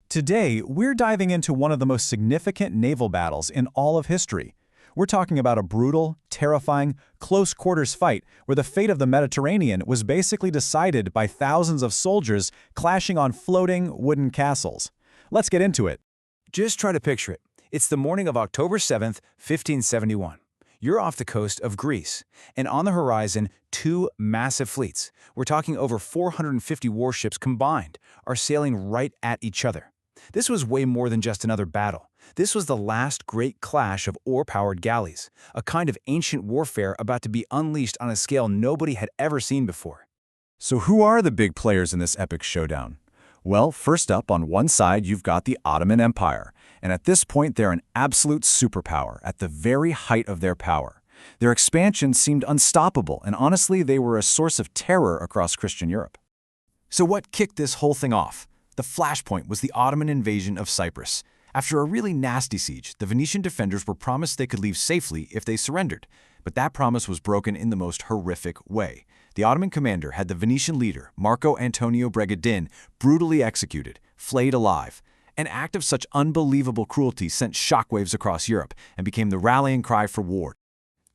Today, we're diving into one of the most significant naval battles in all of history. We're talking about a brutal, terrifying, close-quarters fight where the fate of the Mediterranean was basically decided by thousands of soldiers clashing on floating wooden castles. Let's get into it. Just try to picture it. It's the morning of October 7th, 1571. You're off the coast of Greece, and on the horizon, two massive fleets, we're talking over 450 warships combined, are sailing right at each other. This was way more than just another battle. This was the last great clash of oar-powered galleys, a kind of ancient warfare about to be unleashed on a scale nobody had ever seen before. So who are the big players in this epic showdown? Well, first up, on one side, you've got the Ottoman Empire, and at this point, they're an absolute superpower at the very height of their power. Their expansion seemed unstoppable, and honestly, they were a source of terror across Christian Europe. So what kicked this whole thing off? The flashpoint was the Ottoman invasion of Cyprus. After a really nasty siege, the Venetian defenders were promised they could leave safely if they surrendered. But that promise was broken in the most horrific way. The Ottoman commander had the Venetian leader, Marco Antonio Brigadin, brutally executed, flayed alive. An act of such unbelievable cruelty sent shockwaves across Europe and became the rallying cry for war.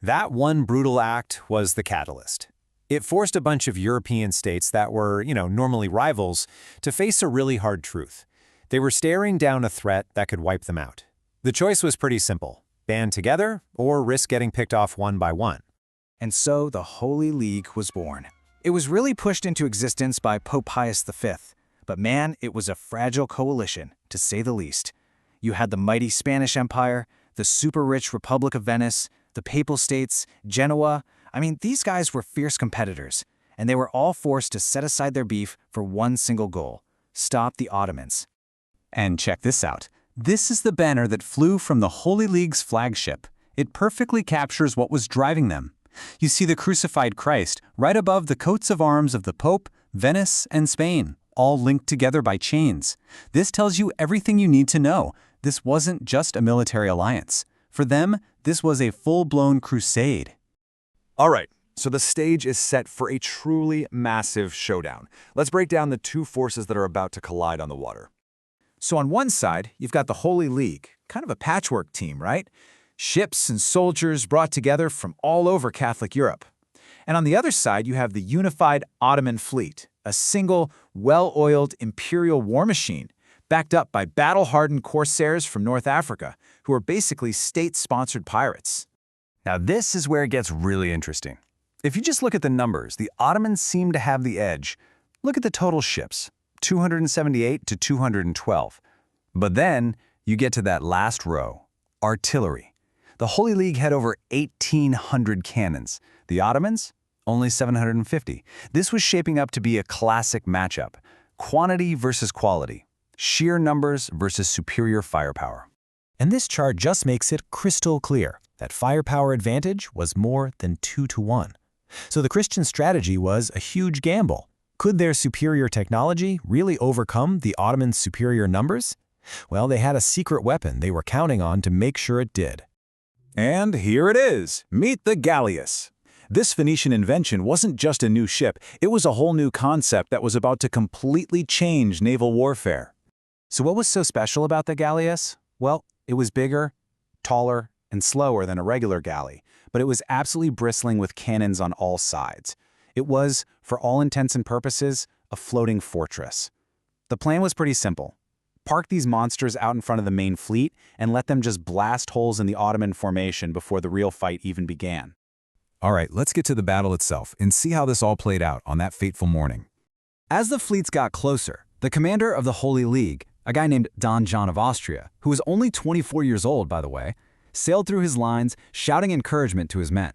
That one brutal act was the catalyst. It forced a bunch of European states that were, normally rivals, to face a really hard truth. They were staring down a threat that could wipe them out. The choice was pretty simple: band together or risk getting picked off one by one. And so the Holy League was born. It was really pushed into existence by Pope Pius V. But man, it was a fragile coalition, to say the least. You had the mighty Spanish Empire, the super-rich Republic of Venice, the Papal States, Genoa. These guys were fierce competitors, and they were all forced to set aside their beef for one single goal: stop the Ottomans. And check this out. This is the banner that flew from the Holy League's flagship. It perfectly captures what was driving them. You see the crucified Christ right above the coats of arms of the Pope, Venice, and Spain, all linked together by chains. This tells you everything you need to know. This wasn't just a military alliance. For them, this was a full-blown crusade. All right, so the stage is set for a truly massive showdown. Let's break down the two forces that are about to collide on the water. So on one side, you've got the Holy League, kind of a patchwork team, right? Ships and soldiers brought together from all over Catholic Europe. And on the other side, you have the unified Ottoman fleet, a single, well-oiled imperial war machine, backed up by battle-hardened corsairs from North Africa, who are basically state-sponsored pirates. Now this is where it gets really interesting. If you just look at the numbers, the Ottomans seem to have the edge. Look at the total ships, 278 to 212. But then you get to that last row, artillery. The Holy League had over 1,800 cannons. The Ottomans, only 750. This was shaping up to be a classic matchup. Quantity versus quality. Sheer numbers versus superior firepower. And this chart just makes it crystal clear that firepower advantage was more than 2-to-1. So the Christian strategy was a huge gamble. Could their superior technology really overcome the Ottomans' superior numbers? Well, they had a secret weapon they were counting on to make sure it did. And here it is. Meet the Galleys. This Phoenician invention wasn't just a new ship, it was a whole new concept that was about to completely change naval warfare. So what was so special about the galleass? Well, it was bigger, taller, and slower than a regular galley, but it was absolutely bristling with cannons on all sides. It was, for all intents and purposes, a floating fortress. The plan was pretty simple. Park these monsters out in front of the main fleet and let them just blast holes in the Ottoman formation before the real fight even began. All right, let's get to the battle itself and see how this all played out on that fateful morning. As the fleets got closer, the commander of the Holy League, a guy named Don John of Austria, who was only 24 years old, by the way, sailed through his lines, shouting encouragement to his men.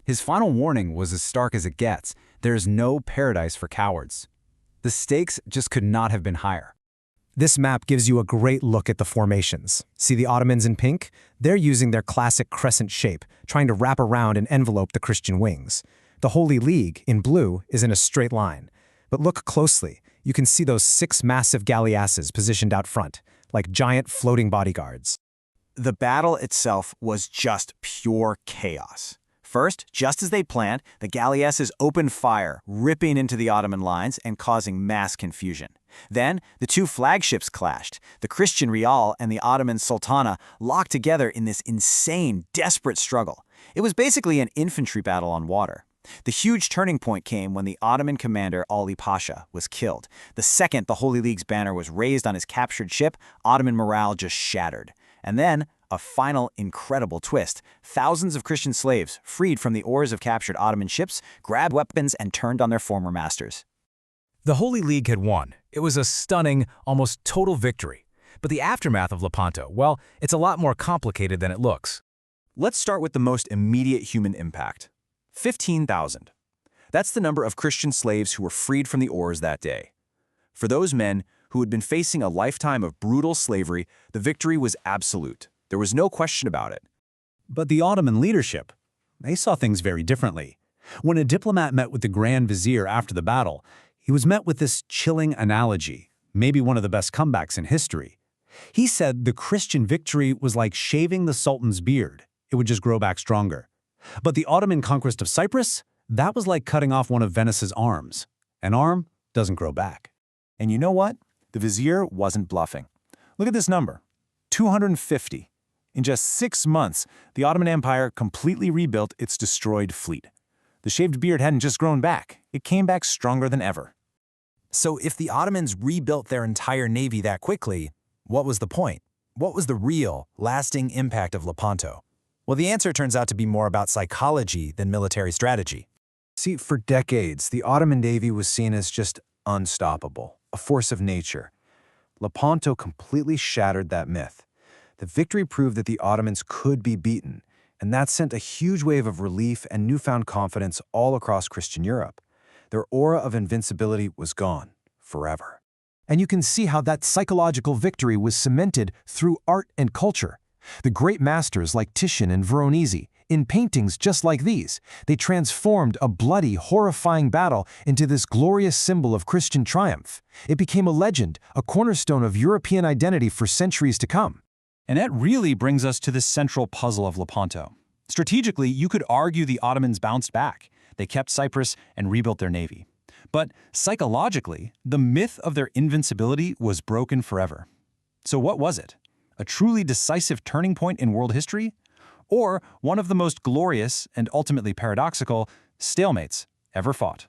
His final warning was as stark as it gets: there is no paradise for cowards. The stakes just could not have been higher. This map gives you a great look at the formations. See the Ottomans in pink? They're using their classic crescent shape, trying to wrap around and envelope the Christian wings. The Holy League, in blue, is in a straight line. But look closely. You can see those 6 massive galleasses positioned out front, like giant floating bodyguards. The battle itself was just pure chaos. First, just as they planned, the galleasses opened fire, ripping into the Ottoman lines and causing mass confusion. Then, the two flagships clashed. The Christian Rial and the Ottoman Sultana locked together in this insane, desperate struggle. It was basically an infantry battle on water. The huge turning point came when the Ottoman commander Ali Pasha was killed. The second the Holy League's banner was raised on his captured ship, Ottoman morale just shattered. And then, a final incredible twist. Thousands of Christian slaves, freed from the oars of captured Ottoman ships, grabbed weapons and turned on their former masters. The Holy League had won. It was a stunning, almost total victory. But the aftermath of Lepanto, well, it's a lot more complicated than it looks. Let's start with the most immediate human impact. 15,000. That's the number of Christian slaves who were freed from the oars that day. For those men who had been facing a lifetime of brutal slavery, the victory was absolute. There was no question about it. But the Ottoman leadership, they saw things very differently. When a diplomat met with the Grand Vizier after the battle, he was met with this chilling analogy, maybe one of the best comebacks in history. He said the Christian victory was like shaving the Sultan's beard. It would just grow back stronger. But the Ottoman conquest of Cyprus, that was like cutting off one of Venice's arms. An arm doesn't grow back. And you know what? The vizier wasn't bluffing. Look at this number, 250. In just 6 months, the Ottoman Empire completely rebuilt its destroyed fleet. The shaved beard hadn't just grown back, it came back stronger than ever. So if the Ottomans rebuilt their entire navy that quickly, what was the point? What was the real, lasting impact of Lepanto? Well, the answer turns out to be more about psychology than military strategy. See, for decades, the Ottoman navy was seen as just unstoppable, a force of nature. Lepanto completely shattered that myth. The victory proved that the Ottomans could be beaten, and that sent a huge wave of relief and newfound confidence all across Christian Europe. Their aura of invincibility was gone, forever. And you can see how that psychological victory was cemented through art and culture. The great masters like Titian and Veronese, in paintings just like these, they transformed a bloody, horrifying battle into this glorious symbol of Christian triumph. It became a legend, a cornerstone of European identity for centuries to come. And that really brings us to the central puzzle of Lepanto. Strategically, you could argue the Ottomans bounced back. They kept Cyprus and rebuilt their navy. But psychologically, the myth of their invincibility was broken forever. So what was it? A truly decisive turning point in world history? Or one of the most glorious and ultimately paradoxical stalemates ever fought?